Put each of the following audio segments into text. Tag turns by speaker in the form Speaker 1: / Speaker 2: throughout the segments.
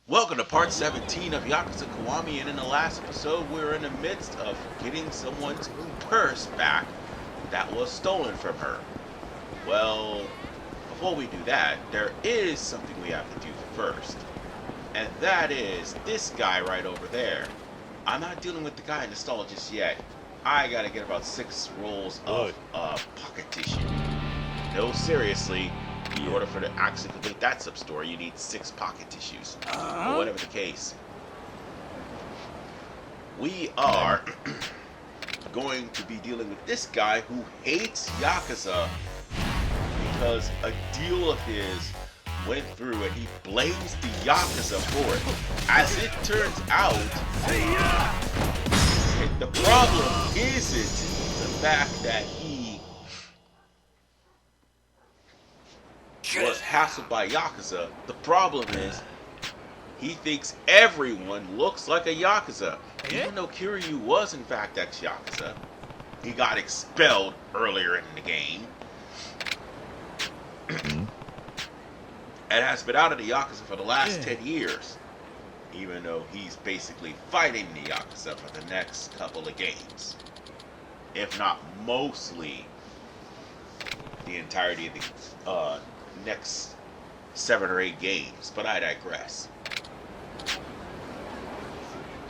Speaker 1: Welcome to part 17 of Yakuza Kiwami, and in the last episode, we were in the midst of getting someone's purse back that was stolen from her. Well, before we do that, there is something we have to do first, and that is this guy right over there. I'm not dealing with the guy in the stall just yet. I gotta get about 6 rolls of pocket tissue. No, seriously. In order for to actually complete that sub-story, you need 6 pocket tissues. But whatever the case, we are going to be dealing with this guy who hates Yakuza because a deal of his went through and he blames the Yakuza for it. As it turns out, the problem isn't the fact that he was hassled by Yakuza. The problem is he thinks everyone looks like a Yakuza. Even though Kiryu was in fact ex-Yakuza, he got expelled earlier in the game and has been out of the Yakuza for the last 10 years. Even though he's basically fighting the Yakuza for the next couple of games. If not mostly the entirety of the next 7 or 8 games, but I digress.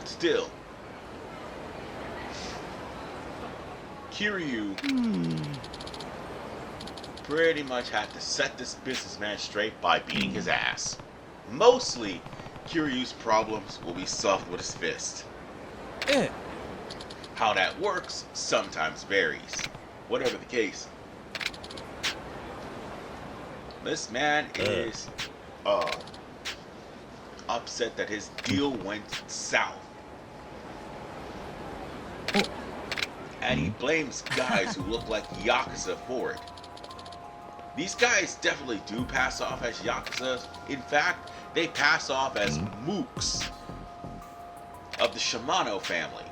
Speaker 1: Still, Kiryu pretty much had to set this businessman straight by beating his ass. Mostly, Kiryu's problems will be solved with his fist. How that works sometimes varies. Whatever the case, this man is upset that his deal went south. And he blames guys who look like Yakuza for it. These guys definitely do pass off as Yakuza. In fact, they pass off as mooks of the Shimano family.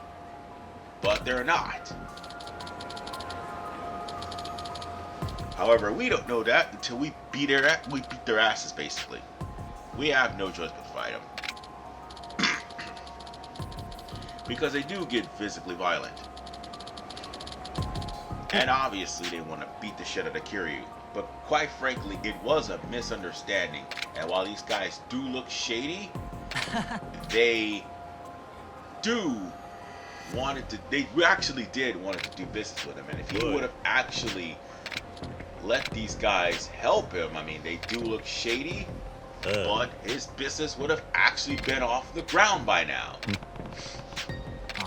Speaker 1: But they're not. However, we don't know that until we beat their asses, basically. We have no choice but to fight them. Because they do get physically violent. And obviously they want to beat the shit out of Kiryu. But quite frankly, it was a misunderstanding. And while these guys do look shady, they actually did want to do business with him. And if he would have actually let these guys help him, I mean, they do look shady, but his business would have actually been off the ground by now.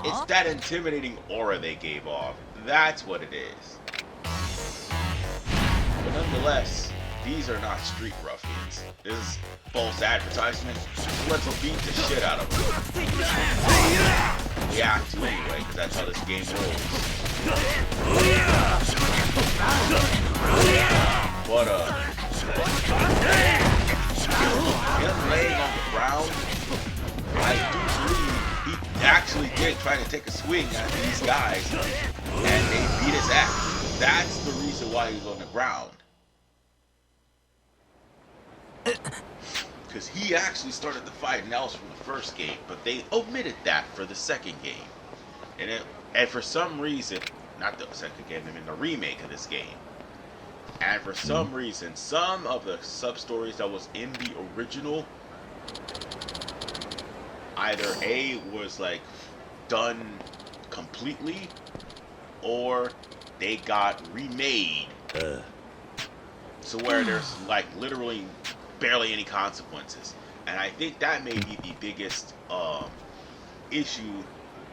Speaker 1: It's that intimidating aura they gave off. That's what it is. But nonetheless, these are not street ruffians. This is false advertisement. Let's beat the shit out of them. We have to anyway, because that's how this game rolls. But him laying on the ground, I do believe he actually did try to take a swing at these guys, and they beat his ass. That's the reason why he's on the ground. Because he actually started the fight, and that was from the first game, but they omitted that for the second game. And for some reason, not the second game, I mean the remake of this game. And for some reason, some of the sub-stories that was in the original, either A, was like done completely, or they got remade. So where there's like literally barely any consequences. And I think that may be the biggest issue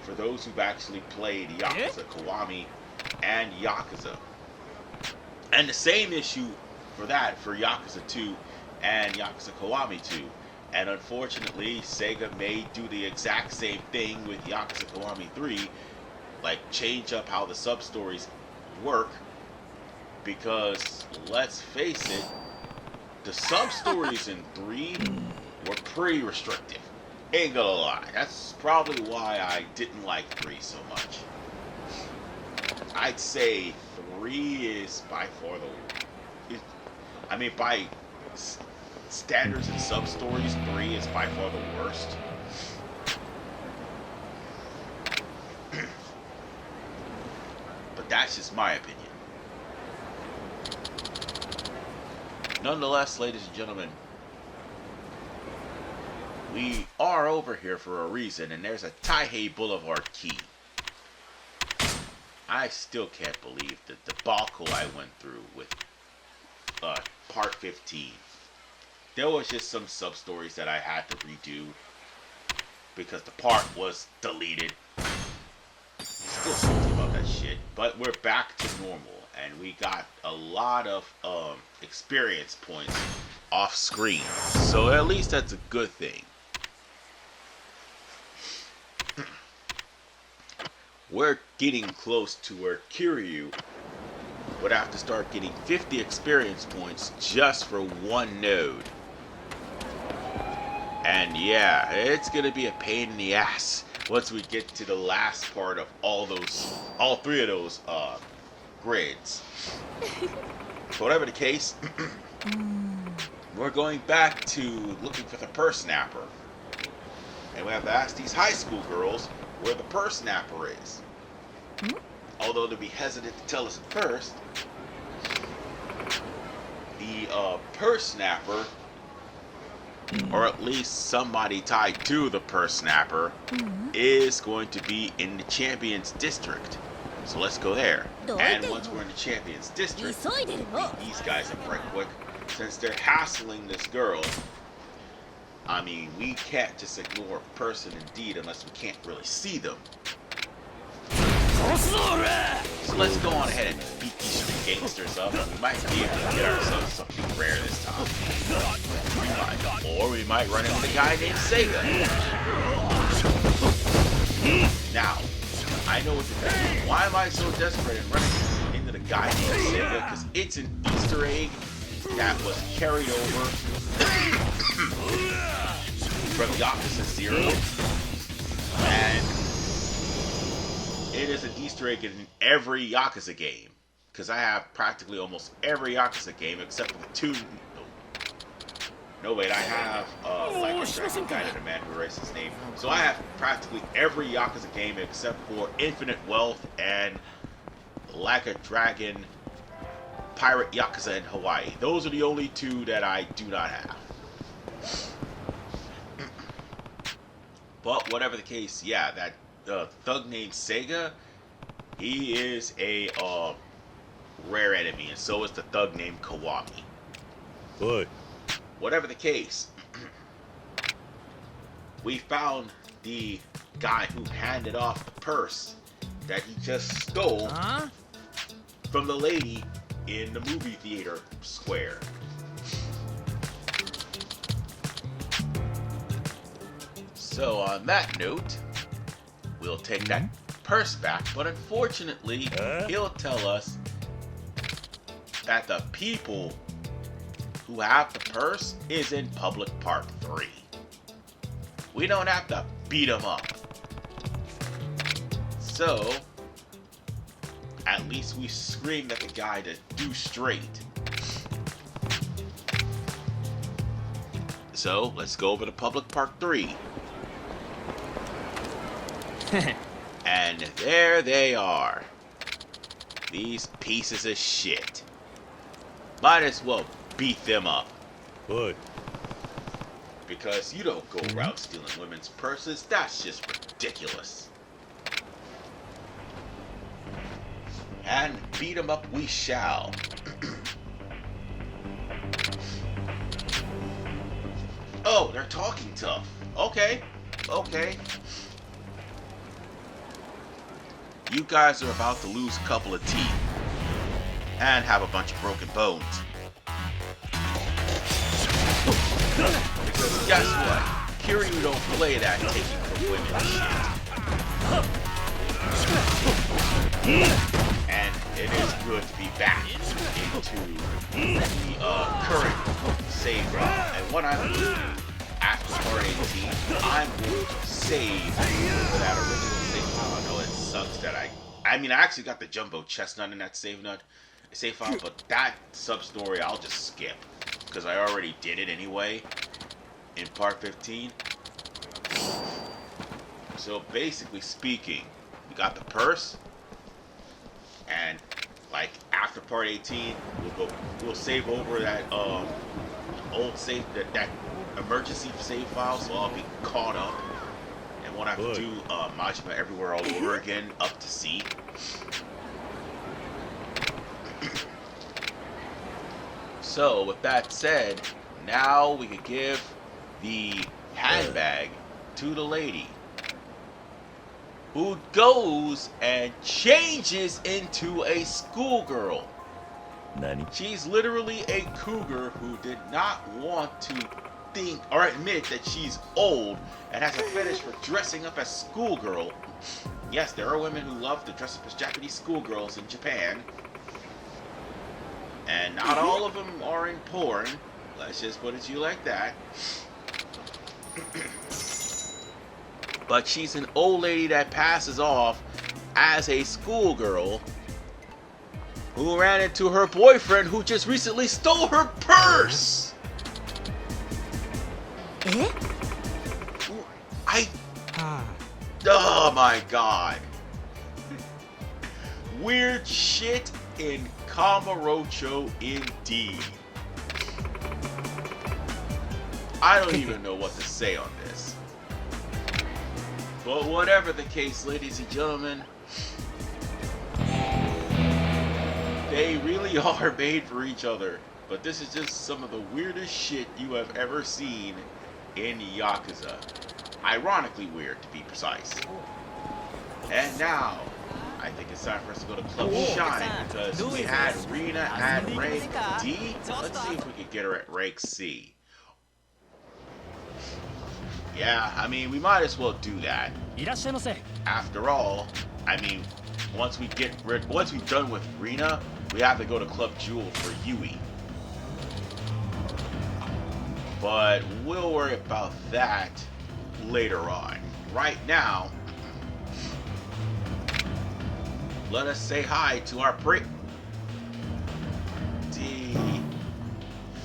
Speaker 1: for those who've actually played Yakuza Kiwami and Yakuza. And the same issue for that for Yakuza 2 and Yakuza Kiwami 2. And unfortunately, Sega may do the exact same thing with Yakuza Kiwami 3, like change up how the sub-stories work, because let's face it, the sub-stories in 3 were pretty restrictive. Ain't gonna lie. That's probably why I didn't like 3 so much. I'd say 3 is by far by standards and Substories, 3 is by far the worst. But that's just my opinion. Nonetheless, ladies and gentlemen, we are over here for a reason, and there's a Taihei Boulevard key. I still can't believe the debacle I went through with part 15. There was just some sub-stories that I had to redo because the part was deleted. Still salty about that shit, but we're back to normal, and we got a lot of experience points off screen, so at least that's a good thing. We're getting close to where Kiryu would have to start getting 50 experience points just for one node. And yeah, it's gonna be a pain in the ass once we get to the last part of all 3 of those grids. But whatever the case, we're going back to looking for the purse snapper. And we have to ask these high school girls where the purse snapper is. Although they'll be hesitant to tell us at first, the purse snapper, or at least somebody tied to the purse snapper, is going to be in the Champions District. So let's go there. And once we're in the Champions District, we'll beat these guys up right quick. Since they're hassling this girl, I mean, we can't just ignore a person indeed unless we can't really see them. So let's go on ahead and beat these street gangsters up. We might be able to get ourselves something rare this time. Or we might run into the guy named Sega. Now, I know what to do. Why am I so desperate and running into the guy named Sega? Because it's an Easter egg that was carried over from Yakuza 0. And it is an Easter egg in every Yakuza game. Because I have practically almost every Yakuza game except for the 2. No, wait, I have like a dragon guy to the man who erased his name. So I have practically every Yakuza game except for Infinite Wealth and Like a Dragon Pirate Yakuza in Hawaii. Those are the only 2 that I do not have. But whatever the case, yeah, that thug named Sega, he is a rare enemy, and so is the thug named Kiwami.
Speaker 2: Good.
Speaker 1: Whatever the case, we found the guy who handed off the purse that he just stole from the lady in the movie theater square. So on that note, we'll take that purse back, but unfortunately, he'll tell us that the people who have the purse is in public part 3. We don't have to beat them up. So, at least we screamed at the guy to do straight. So, let's go over to public part 3. And there they are. These pieces of shit. Might as well beat them up.
Speaker 2: Good.
Speaker 1: Because you don't go around stealing women's purses. That's just ridiculous. And beat them up we shall. Oh, they're talking tough. Okay. Okay. You guys are about to lose a couple of teeth. And have a bunch of broken bones. Because guess what? Kiryu don't play that taking from women shit. And it is good to be back into the current save run. And what I'm doing after part 18, I'm going to save for that original save file. I know it sucks that I mean, I actually got the jumbo chestnut in that save file, but that sub-story I'll just skip. because I already did it anyway in part 15. So basically speaking, we got the purse, and like after part 18, we'll save over that old save that emergency save file, so I'll be caught up and won't have to do Majima everywhere all over again up to C. So with that said, now we could give the handbag to the lady, who goes and changes into a schoolgirl.
Speaker 2: Nani?
Speaker 1: She's literally a cougar who did not want to think or admit that she's old and has a fetish for dressing up as schoolgirl. Yes, there are women who love to dress up as Japanese schoolgirls in Japan. And not all of them are in porn. Let's just put it to you like that. But she's an old lady that passes off as a schoolgirl who ran into her boyfriend who just recently stole her purse.
Speaker 3: Eh?
Speaker 1: Oh my god. Weird shit in Kamurocho indeed. I don't even know what to say on this. But whatever the case, ladies and gentlemen, they really are made for each other. But this is just some of the weirdest shit you have ever seen in Yakuza. Ironically weird, to be precise. And now, I think it's time for us to go to Club Shine, because we had Rina at rank D. Let's see if we can get her at rank C. Yeah, I mean, we might as well do that. After all, I mean, once we're done with Rina, we have to go to Club Jewel for Yui. But we'll worry about that later on. Right now, let us say hi to our pretty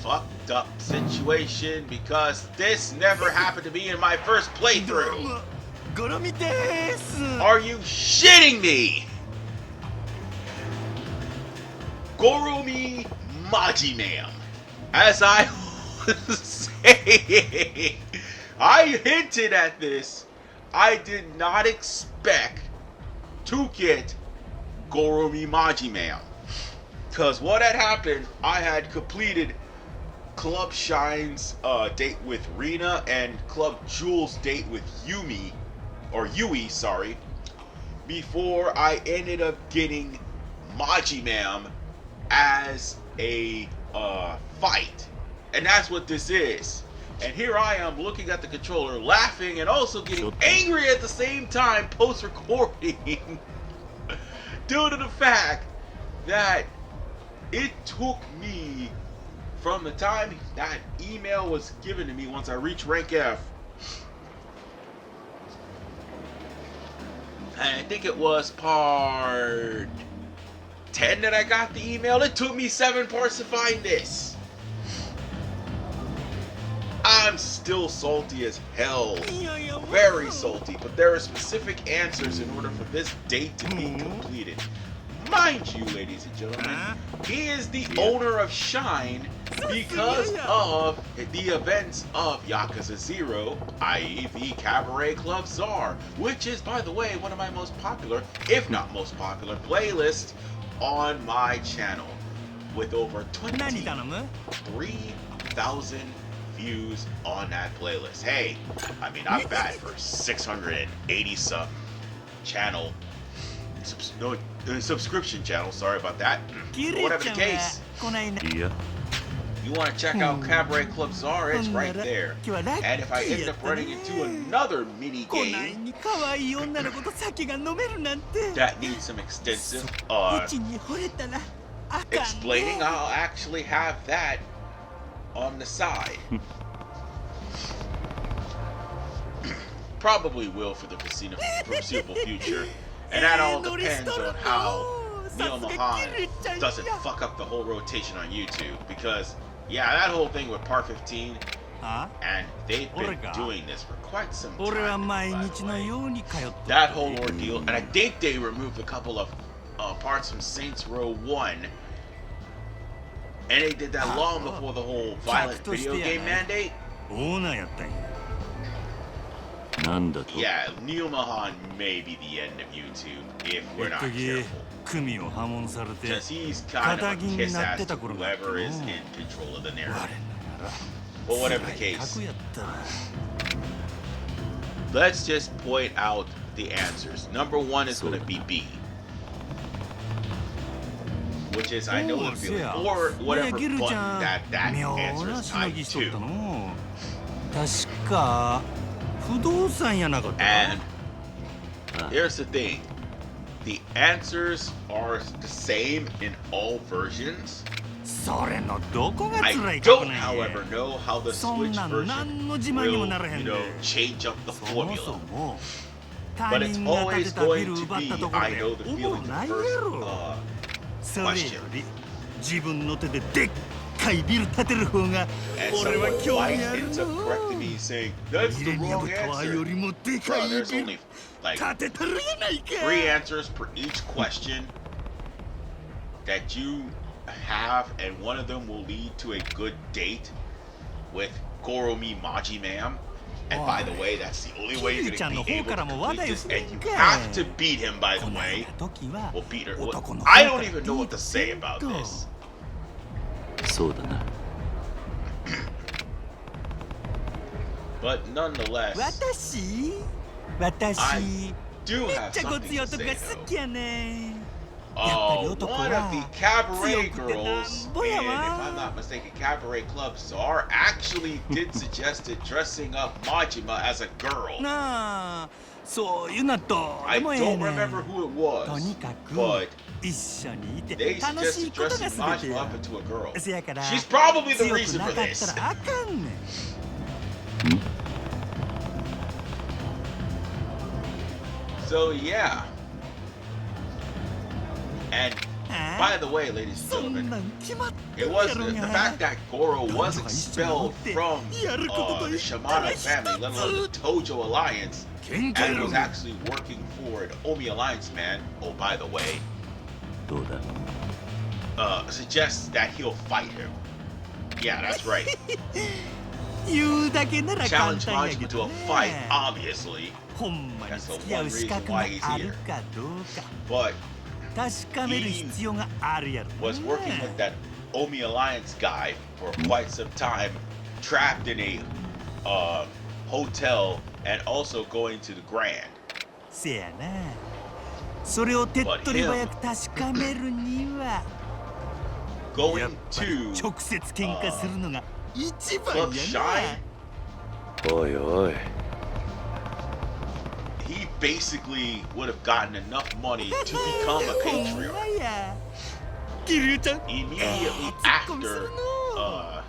Speaker 1: fucked up situation, because this never happened to me in my first playthrough.
Speaker 3: Goromi desu.
Speaker 1: Are you shitting me? Goromi Majima'am. As I was saying, I hinted at this. I did not expect to get Goromi Majima'am, because what had happened, I had completed Club Shine's date with Rina and Club Jewel's date with Yui, before I ended up getting Majima'am as a fight. And that's what this is. And here I am looking at the controller, laughing and also getting angry at the same time post-recording due to the fact that it took me, from the time that email was given to me once I reached rank F, and I think it was part 10 that I got the email. It took me 7 parts to find this. I'm still salty as hell. Very salty, but there are specific answers in order for this date to be completed. Mind you, ladies and gentlemen, he is the owner of Shine because of the events of Yakuza 0, i.e. the Cabaret Club Czar, which is, by the way, one of my most popular, if not most popular, playlists on my channel, with over 23,000 views on that playlist. Hey, I mean, not bad for 680 sub channel. Subscription channel, sorry about that. But whatever the case,
Speaker 2: Yeah.
Speaker 1: you want to check out Cabaret Club Czar, it's right there. And if I end up running into another mini game that needs some extensive explaining, I'll actually have that on the side. Probably will for the foreseeable future. And that all depends on how Neil Mahan doesn't fuck up the whole rotation on YouTube. Because Yeah, that whole thing with Part 15,
Speaker 3: あ
Speaker 1: and they've been
Speaker 3: Orega.
Speaker 1: doing this for quite some
Speaker 3: 俺は
Speaker 1: time.
Speaker 3: 毎
Speaker 1: by
Speaker 3: 日
Speaker 1: the
Speaker 3: の
Speaker 1: way.
Speaker 3: ように通っとった
Speaker 1: That whole ordeal, and I think they removed a couple of parts from Saints Row 1, and they did that long before the whole violent video game mandate.
Speaker 3: オーナーやったんや
Speaker 2: なんだと
Speaker 1: Yeah, Neil Mahan may be the end of YouTube if we're not
Speaker 3: 時
Speaker 1: careful.
Speaker 3: 組を破門されて
Speaker 1: Because he's kind of a
Speaker 3: 肩気に
Speaker 1: kiss
Speaker 3: なっ
Speaker 1: ass
Speaker 3: て
Speaker 1: to
Speaker 3: た頃が
Speaker 1: whoever is
Speaker 3: うん
Speaker 1: in control of the
Speaker 3: 我
Speaker 1: narrative.
Speaker 3: ながら
Speaker 1: But whatever the
Speaker 3: 辛い
Speaker 1: case,
Speaker 3: 格やったわ
Speaker 1: let's just point out the answers. Number 1 is going to be B, which is I know the
Speaker 3: おうせ
Speaker 1: feeling,
Speaker 3: や
Speaker 1: or
Speaker 3: マヤ
Speaker 1: whatever
Speaker 3: ギル
Speaker 1: button
Speaker 3: ちゃん
Speaker 1: that
Speaker 3: 妙
Speaker 1: answer
Speaker 3: な
Speaker 1: is
Speaker 3: しの
Speaker 1: tied
Speaker 3: ぎしとった
Speaker 1: to.
Speaker 3: の確か不動産やなかった
Speaker 1: And
Speaker 2: あ
Speaker 1: here's the thing. The answers are the same in all versions.
Speaker 3: それのどこが
Speaker 1: I
Speaker 3: 辛い
Speaker 1: don't,
Speaker 3: 格なんや
Speaker 1: however, know how the
Speaker 3: そん
Speaker 1: Switch
Speaker 3: なん
Speaker 1: version
Speaker 3: 何の自慢にも
Speaker 1: will,
Speaker 3: ならへん
Speaker 1: you
Speaker 3: で
Speaker 1: know, change up the
Speaker 3: そもそ
Speaker 1: formula.
Speaker 3: も他
Speaker 1: But it's
Speaker 3: 人が建
Speaker 1: always
Speaker 3: てたビ
Speaker 1: going
Speaker 3: ル
Speaker 1: to
Speaker 3: 奪った
Speaker 1: be,
Speaker 3: ところ
Speaker 1: I
Speaker 3: で
Speaker 1: know the
Speaker 3: おも
Speaker 1: feeling
Speaker 3: ない
Speaker 1: the
Speaker 3: や
Speaker 1: first
Speaker 3: ろそれよ
Speaker 1: question.
Speaker 3: り自分の手ででっかいビル建てる方が
Speaker 1: And
Speaker 3: 俺は
Speaker 1: someone
Speaker 3: 興
Speaker 1: wife
Speaker 3: 味ある
Speaker 1: ends up
Speaker 3: の
Speaker 1: correcting me saying, that's
Speaker 3: ミ
Speaker 1: the
Speaker 3: レニア
Speaker 1: wrong
Speaker 3: ムタワー
Speaker 1: answer.
Speaker 3: よりもでか
Speaker 1: Bro,
Speaker 3: い
Speaker 1: there's
Speaker 3: ビル
Speaker 1: only like
Speaker 3: 建てたるやないか
Speaker 1: 3 answers per each question that you have, and one of them will lead to a good date with Goromi Majima'am. And by the way, that's the only way you're going to be able to complete this, and you have to beat him, by the
Speaker 3: この
Speaker 1: way.
Speaker 3: 間時は
Speaker 1: Well, beat her. Well,
Speaker 3: 男の
Speaker 1: I
Speaker 3: 方
Speaker 1: don't
Speaker 3: から
Speaker 1: even know what to say about
Speaker 3: デート
Speaker 1: this.
Speaker 2: そうだな
Speaker 1: But nonetheless,
Speaker 3: 私私
Speaker 1: I do
Speaker 3: めっ
Speaker 1: have
Speaker 3: ちゃご
Speaker 1: something
Speaker 3: 強い
Speaker 1: to
Speaker 3: 男
Speaker 1: say,
Speaker 3: が好
Speaker 1: though.
Speaker 3: きやねやっぱり男
Speaker 1: One of
Speaker 3: は
Speaker 1: the cabaret
Speaker 3: 強くてなん
Speaker 1: girls,
Speaker 3: ぼや
Speaker 1: and if I'm
Speaker 3: わ
Speaker 1: not mistaken, cabaret club czar actually did suggest dressing up Majima as a girl.
Speaker 3: なあそういうのと
Speaker 1: I
Speaker 3: でもええ
Speaker 1: don't
Speaker 3: ね
Speaker 1: remember who it
Speaker 3: とに
Speaker 1: was,
Speaker 3: かく
Speaker 1: but
Speaker 3: 一緒にいて
Speaker 1: they
Speaker 3: 楽しい
Speaker 1: suggested
Speaker 3: ことが
Speaker 1: dressing
Speaker 3: 全て
Speaker 1: Majima
Speaker 3: や
Speaker 1: up into a girl.
Speaker 3: せやから
Speaker 1: She's probably the
Speaker 3: 強く
Speaker 1: reason
Speaker 3: な
Speaker 1: for
Speaker 3: かっ
Speaker 1: this.
Speaker 3: たらあかんねん
Speaker 1: So yeah. And
Speaker 3: あ
Speaker 1: by the way, ladies and
Speaker 3: そん
Speaker 1: gentlemen,
Speaker 3: なん決まってる
Speaker 1: it
Speaker 3: や
Speaker 1: was
Speaker 3: ろ
Speaker 1: the
Speaker 3: が
Speaker 1: fact that Goro was
Speaker 3: 男が一緒におっ
Speaker 1: expelled
Speaker 3: て
Speaker 1: from
Speaker 3: やることと
Speaker 1: the
Speaker 3: 言ったら
Speaker 1: Shimano
Speaker 3: 一
Speaker 1: family, let alone
Speaker 3: つ
Speaker 1: the Tojo Alliance,
Speaker 3: 喧嘩や
Speaker 1: and
Speaker 3: ろ
Speaker 1: was actually working for an Omi Alliance man. Oh, by the way,
Speaker 2: どうだ
Speaker 1: suggests that he'll fight him. Yeah, that's right.
Speaker 3: 言うだけなら簡
Speaker 1: Challenge
Speaker 3: 単やけ
Speaker 1: Majima to
Speaker 3: ど
Speaker 1: a
Speaker 3: ね
Speaker 1: fight, obviously,
Speaker 3: ほんまに付き合う資格があるかどうか
Speaker 1: but
Speaker 3: 確かめる必要があるやろ
Speaker 1: was working with that Omi Alliance guy for quite some time, trapped in a hotel and also going to the Grand.
Speaker 3: せやなそれを手っ取り早く確かめるにはやっ
Speaker 1: Going
Speaker 3: ぱり
Speaker 1: to
Speaker 3: 直接喧嘩するのが一番
Speaker 1: Club
Speaker 3: や
Speaker 1: Shine,
Speaker 2: おいおい
Speaker 1: he basically would have gotten enough money to
Speaker 3: な
Speaker 1: become a
Speaker 3: ほん
Speaker 1: patriarch
Speaker 3: まやキリュウちゃん
Speaker 1: immediately
Speaker 3: ツッコミす
Speaker 1: after
Speaker 3: るの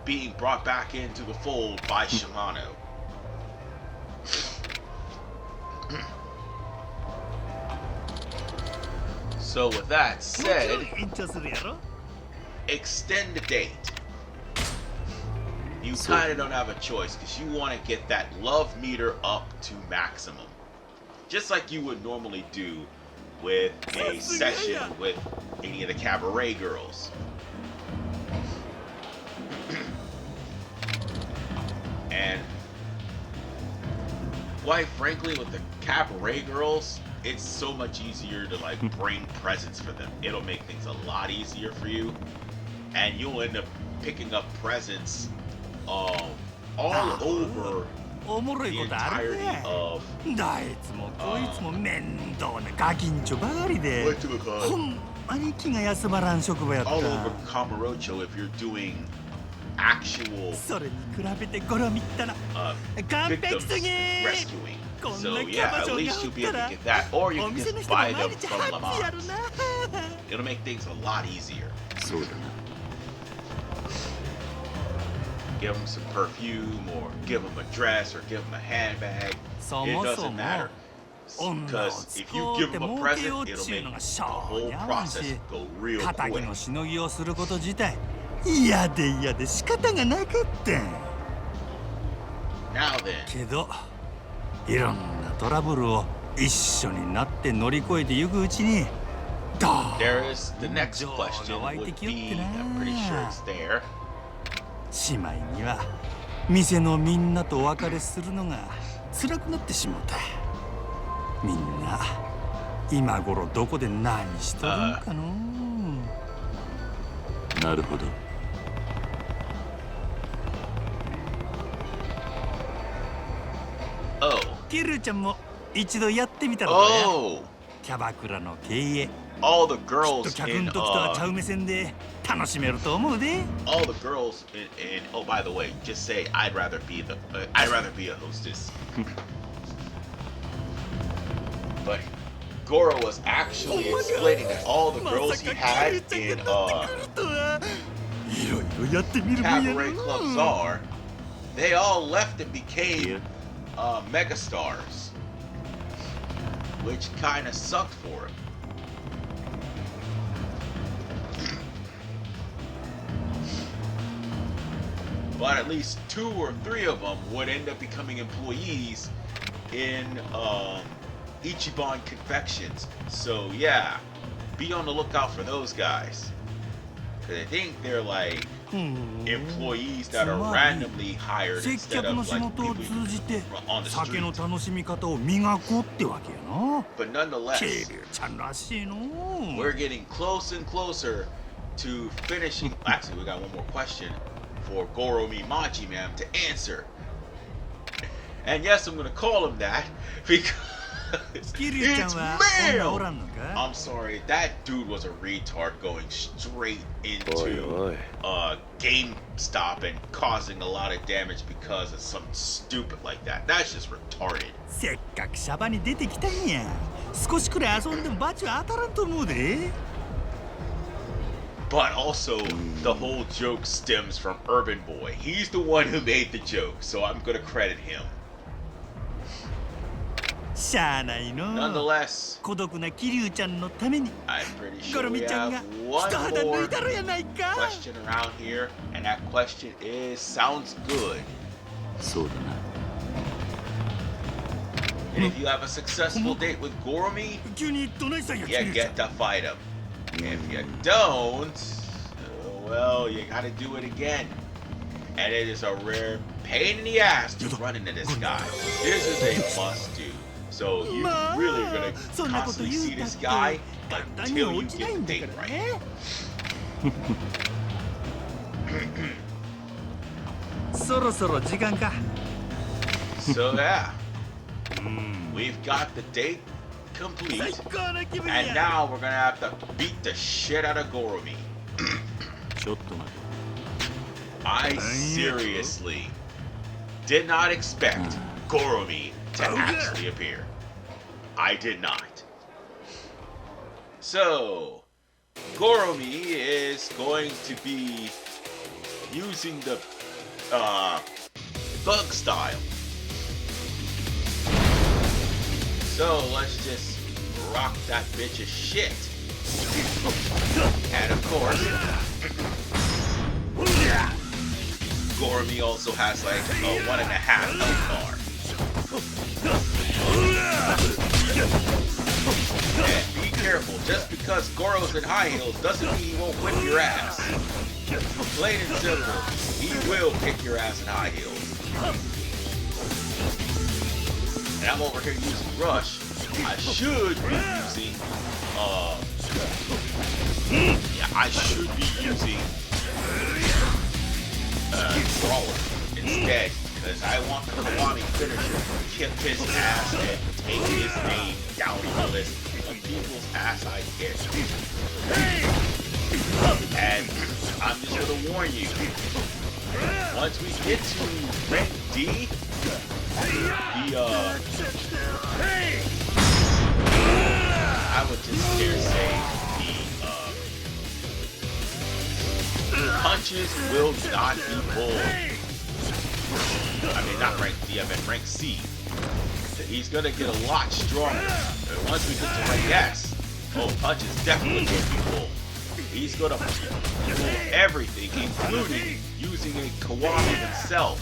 Speaker 1: being brought back into the fold by Shimano. So with that
Speaker 3: もちろ
Speaker 1: said,
Speaker 3: ん延長するやろ
Speaker 1: extend the date. You
Speaker 2: So-
Speaker 1: kind of don't have a choice because you want to get that love meter up to maximum. Just like you would normally do with a session with any of the cabaret girls. And quite frankly, with the cabaret girls, it's so much easier to like bring presents for them. It'll make things a lot easier for you, and you'll end up picking up presents all over
Speaker 3: おもろい
Speaker 1: the
Speaker 3: ことある
Speaker 1: entirety
Speaker 3: ね
Speaker 1: of
Speaker 3: どいつもこいつも面倒なガキンチョばかりで
Speaker 1: what to call
Speaker 3: ほんまに気が休まらん職場やった
Speaker 1: all over Kamurocho if you're doing actual
Speaker 3: それに比べてゴロミったら 完
Speaker 1: victims
Speaker 3: 璧すぎ
Speaker 1: rescuing.
Speaker 3: こん
Speaker 1: So
Speaker 3: なキャ
Speaker 1: yeah,
Speaker 3: バ
Speaker 1: at
Speaker 3: 嬢が
Speaker 1: least
Speaker 3: お
Speaker 1: you'll
Speaker 3: っ
Speaker 1: be
Speaker 3: た
Speaker 1: able to
Speaker 3: ら
Speaker 1: get that, or you
Speaker 3: お
Speaker 1: can
Speaker 3: 店の
Speaker 1: just
Speaker 3: 人も
Speaker 1: buy
Speaker 3: 毎
Speaker 1: them
Speaker 3: 日
Speaker 1: from
Speaker 3: ハッピーや
Speaker 1: Lamar.
Speaker 3: るな
Speaker 1: It'll make things a lot easier.
Speaker 2: そうだな
Speaker 1: Give them some perfume, or give them a dress, or give them a handbag.
Speaker 3: そ
Speaker 1: It
Speaker 3: もそ
Speaker 1: doesn't
Speaker 3: も
Speaker 1: matter.
Speaker 3: 女を
Speaker 1: Because
Speaker 3: 使
Speaker 1: if you
Speaker 3: う
Speaker 1: give
Speaker 3: て
Speaker 1: them a
Speaker 3: 儲けよ
Speaker 1: present,
Speaker 3: うっ
Speaker 1: it'll
Speaker 3: ちゅう
Speaker 1: make
Speaker 3: のがし
Speaker 1: the
Speaker 3: ょう
Speaker 1: whole
Speaker 3: に合わん
Speaker 1: process
Speaker 3: し
Speaker 1: go real
Speaker 3: 仇
Speaker 1: quick.
Speaker 3: のしのぎをすること自体嫌で仕方がなかった。
Speaker 1: Now then.
Speaker 3: けどいろんなトラブルを一緒になって乗り越えてゆくうちに
Speaker 1: There is the next question would be, I'm pretty sure it's there.
Speaker 3: しまいには店のみんなとお別れするのが辛くなってしまった。みんな今頃どこで何しとるんかの。
Speaker 2: なるほど。
Speaker 3: キルちゃんも一度やってみたらキャバクラの経営。
Speaker 1: All the girls in
Speaker 3: all the
Speaker 1: girls in oh, by the way, just say I'd rather be a hostess. But Goro was actually explaining that all the girls he had in Cabaret Club Czar, they all left and became megastars, which kind of sucked for him. But at least 2 or 3 of them would end up becoming employees in Ichiban Confections. So yeah, be on the lookout for those guys. Cause I think they're like employees that are randomly hired instead of like people on the street. But nonetheless, we're getting closer and closer to finishing. Actually, we got one more question for Goromi Majima'am to answer. And yes, I'm gonna call him that because it's male. I'm sorry, that dude was a retard going straight into GameStop and causing a lot of damage because of something stupid like that. That's just retarded. But also, the whole joke stems from Urban Boy. He's the one who made the joke, so I'm gonna credit him. Nonetheless, I'm pretty sure we have one more question around here, and that question is, sounds good. And if you have a successful date with Goromi, you get to fight him. If you don't, well, you gotta do it again. And it is a rare pain in the ass to run into this guy. This is a must do. So you really are gonna constantly see this guy until you get the date right. So yeah, we've got the date complete, and now we're gonna have to beat the shit out of Goromi. I seriously did not expect Goromi to actually appear. I did not. So, Goromi is going to be using the bug style. So let's just rock that bitch's shit. And of course, Goromi also has like a 1.5 health bar. And be careful, just because Goro's in high heels doesn't mean he won't whip your ass. Plain and simple, he will kick your ass in high heels. And I'm over here using Rush. I should be using, I should be using, Brawler instead, because I want the Kiwami finisher to kick his ass and take his name down the list of people's ass I kick. And I'm just gonna warn you, once we get to rank D, I would just dare say the punches will not be pulled. I mean, not rank D, I meant rank C. He's gonna get a lot stronger. And once we get to rank S, punches definitely will be pulled. He's gonna pull everything, including using a Kiwami himself.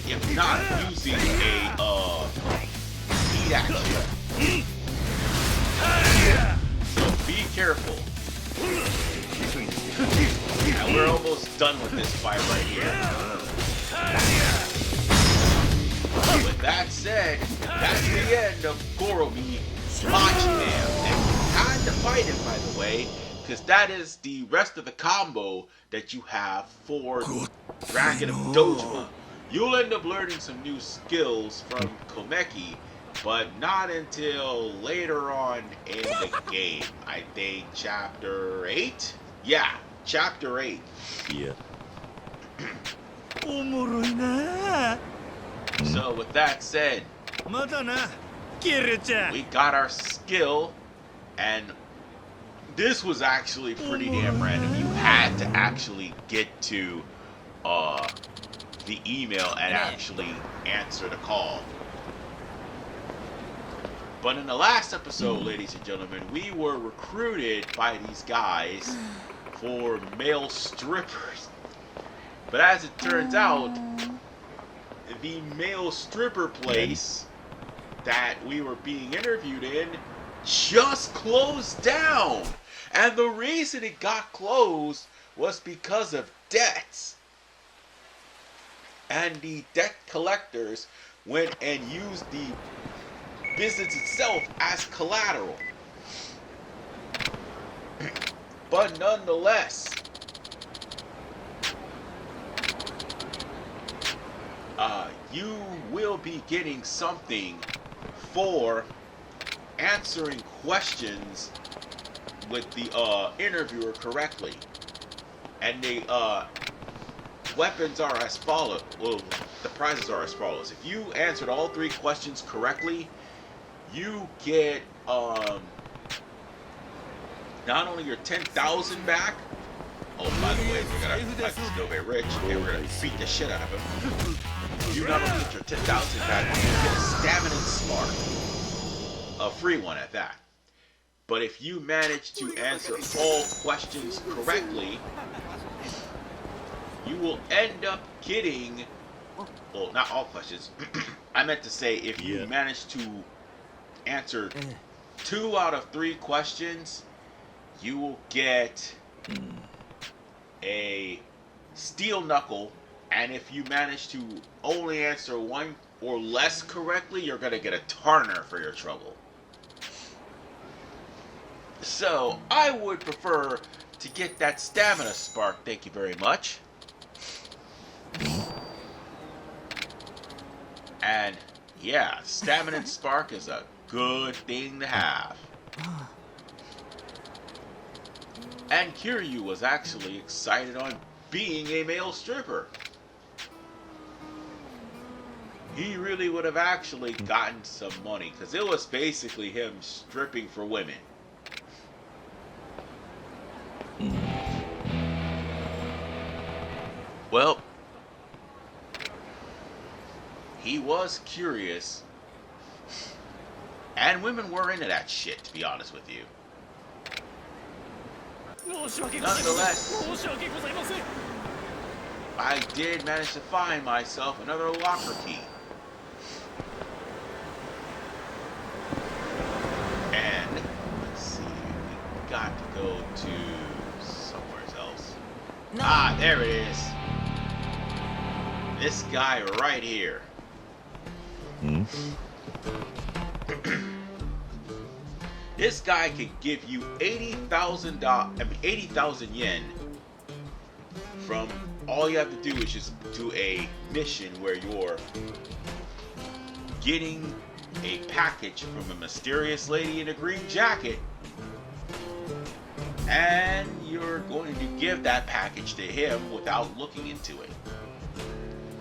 Speaker 1: If not using a speed action. So be careful. And we're almost done with this fight right here. With that said, that's the end of Goromi Majima'am. And you had to fight him, by the way, because that is the rest of the combo that you have for Dragon of Dojima. You'll end up learning some new skills from Komeki, but not until later on in the game. I think chapter 8? Yeah, chapter 8.
Speaker 2: Yeah.
Speaker 1: So with that said, we got our skill, and this was actually pretty damn random. You had to actually get to the email and actually answer the call. But in the last episode, ladies and gentlemen, we were recruited by these guys for male strippers. But as it turns out, the male stripper place that we were being interviewed in just closed down. And the reason it got closed was because of debts. And the debt collectors went and used the business itself as collateral. But nonetheless, you will be getting something for answering questions with the interviewer correctly. And the weapons are as follows. Well, the prizes are as follows. If you answered all 3 questions correctly, you get not only your 10,000 back. Oh, by the way, we're gonna like still very rich, and we're gonna beat the shit out of him. You not only get your 10,000 back, you get a stamina spark, a free one at that. But if you manage to answer all questions correctly, you will end up getting, well, not all questions. I meant to say if you manage to answer 2 out of 3 questions, you will get a steel knuckle, and if you manage to only answer 1 or less correctly, you're gonna get a Tarner for your trouble. So I would prefer to get that stamina spark, thank you very much. And yeah, stamina spark is a good thing to have. And Kiryu was actually excited on being a male stripper. He really would have actually gotten some money, because it was basically him stripping for women. Well, he was curious, and women were into that shit, to be honest with you. Nonetheless, I did manage to find myself another locker key. And, let's see, we got to go to somewhere else. Ah, there it is. This guy right here. This guy can give you 80,000 yen from, all you have to do is just do a mission where you're getting a package from a mysterious lady in a green jacket, and you're going to give that package to him without looking into it.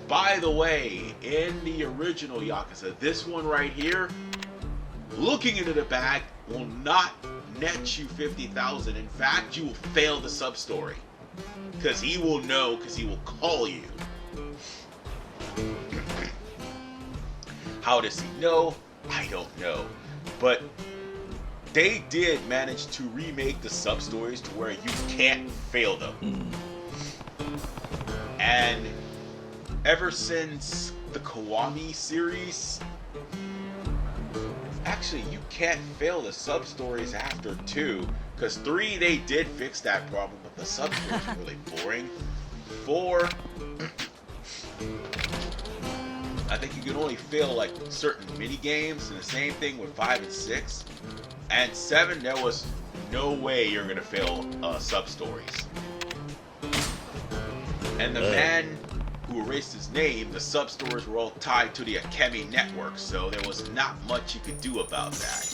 Speaker 1: By the way, in the original Yakuza, this one right here, looking into the bag will not net you 50,000. In fact, you will fail the sub-story. Because he will know, because he will call you. How does he know? I don't know. But they did manage to remake the Substories to where you can't fail them. And ever since the Kiwami series, actually you can't fail the Substories after 2, because 3 they did fix that problem, but the Substories are really boring. 4, I think you can only fail like certain mini games, and the same thing with 5 and 6. And 7, there was no way you're gonna fail Substories. And the man who erased his name, the Substories were all tied to the Akemi network, so there was not much you could do about that.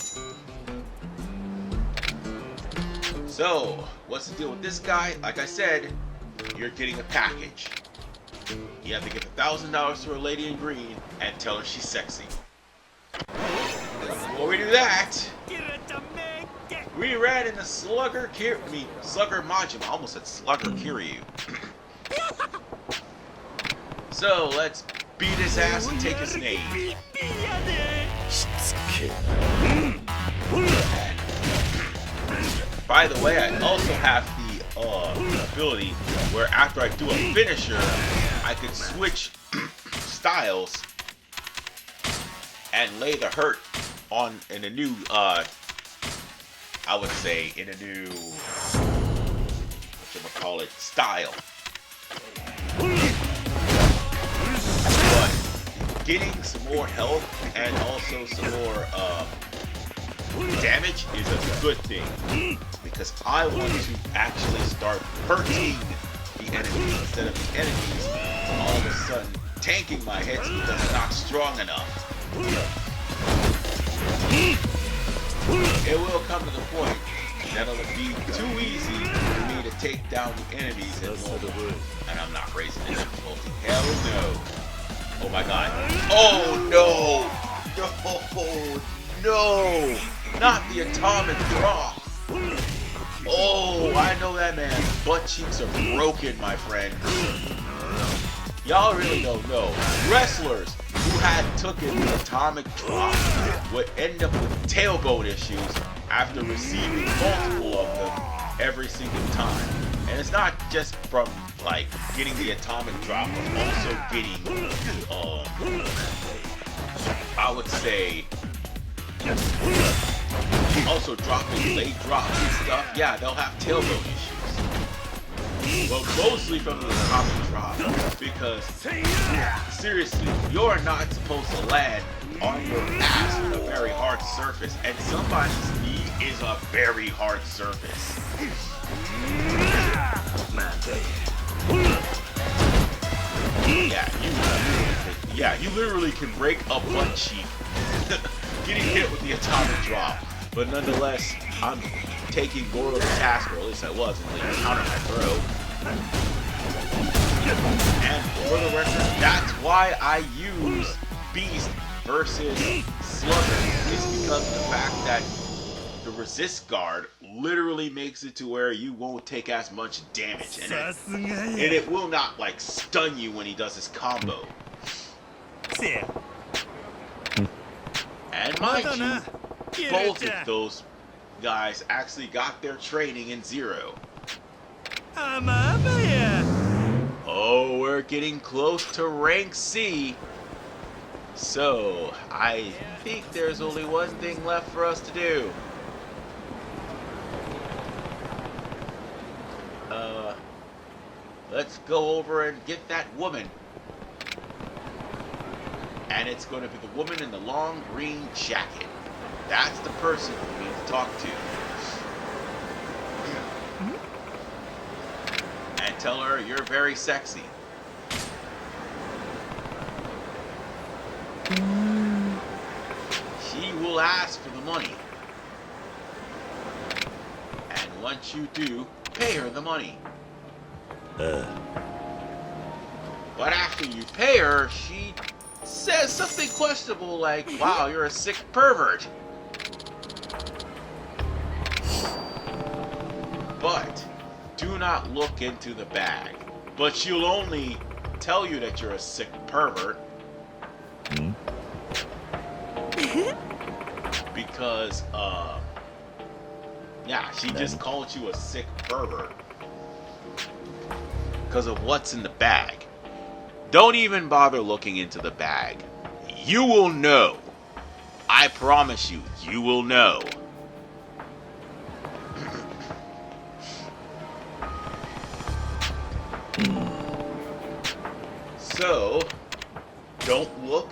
Speaker 1: So, what's the deal with this guy? Like I said, you're getting a package. You have to give $1,000 to a lady in green and tell her she's sexy. Before we do that, we ran into Slugger Majima'am. I almost said Slugger Kiryu. So let's beat his ass and take his name. By the way, I also have the ability where after I do a finisher, I can switch styles and lay the hurt on in a new I would say in a new whatchamacallit style. But getting some more health and also some more damage is a good thing, because I want to actually start hurting the enemies instead of the enemies all of a sudden tanking my hits because I'm not strong enough. It will come to the point that it'll be too easy for me to take down the enemies in normal, and I'm not raising the difficulty. Hell no. Oh my god. Oh no! No! Not the atomic drop! Oh, I know that man's butt cheeks are broken, my friend. Y'all really don't know. Wrestlers who had taken the atomic drop would end up with tailbone issues after receiving multiple of them every single time. And it's not just from like getting the atomic drop, but also getting I would say also dropping late drops and stuff. Yeah, they'll have tailbone issues. Well, mostly from the atomic drop, because seriously, you're not supposed to land on your ass on a very hard surface, and somebody's knee is a very hard surface. Yeah, you literally can break a butt cheek getting hit with the atomic drop. But nonetheless, I'm taking Goro to task, or at least I was, until he countered my throw. And for the record, that's why I use Beast versus Slugger, is because of the fact that the resist guard literally makes it to where you won't take as much damage, and it will not like stun you when he does his combo. And mind you, both of those guys actually got their training in Zero. Oh, we're getting close to rank C. So, I think there's only one thing left for us to do. Let's go over and get that woman. And it's going to be the woman in the long green jacket. That's the person we need to talk to. And tell her you're very sexy. She will ask for the money. And once you do, pay her the money. But after you pay her, she says something questionable like, wow, you're a sick pervert. But do not look into the bag. But she'll only tell you that you're a sick pervert because Yeah, she just called you a sick pervert. Because of what's in the bag. Don't even bother looking into the bag. You will know. I promise you, you will know. So, don't look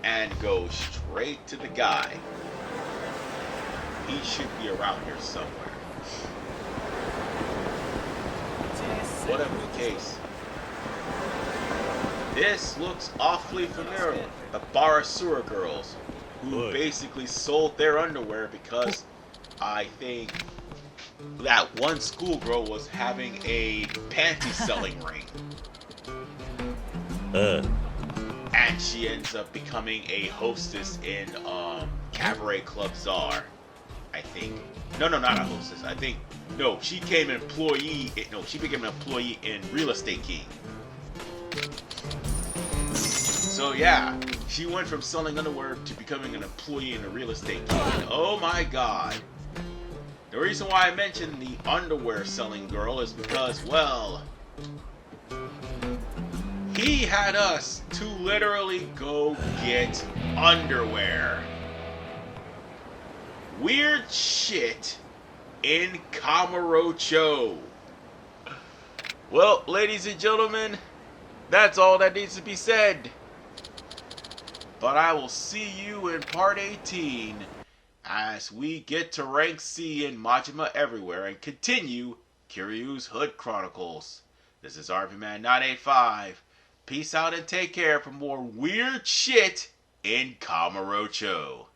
Speaker 1: and go straight to the guy. He should be around here somewhere. Whatever the case. This looks awfully familiar. The Barasura girls, who basically sold their underwear because I think that one schoolgirl was having a panty selling ring. And she ends up becoming a hostess in Cabaret Club Czar, I think. No, not a hostess. I think, no, she became an employee. She became an employee in Real Estate King. So yeah, she went from selling underwear to becoming an employee in the Real Estate King. And oh my god. The reason why I mentioned the underwear selling girl is because, well, he had us to literally go get underwear. Weird shit in Kamurocho. Well, ladies and gentlemen, that's all that needs to be said. But I will see you in part 18 as we get to rank C in Majima Everywhere and continue Kiryu's Hood Chronicles. This is RPMan985. Peace out and take care for more weird shit in Kamurocho.